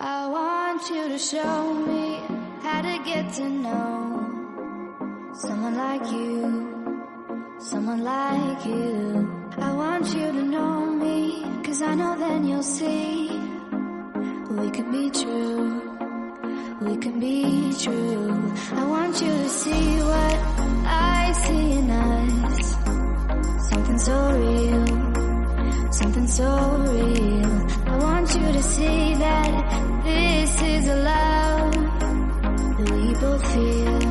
I want you to show me how to get to know someone like you, someone like you. I want you to know me, 'cause I know then you'll see we can be true, we can be true. I want you to see what I see in us, something so real, something so real. I want you to see that this is a love that we both feel.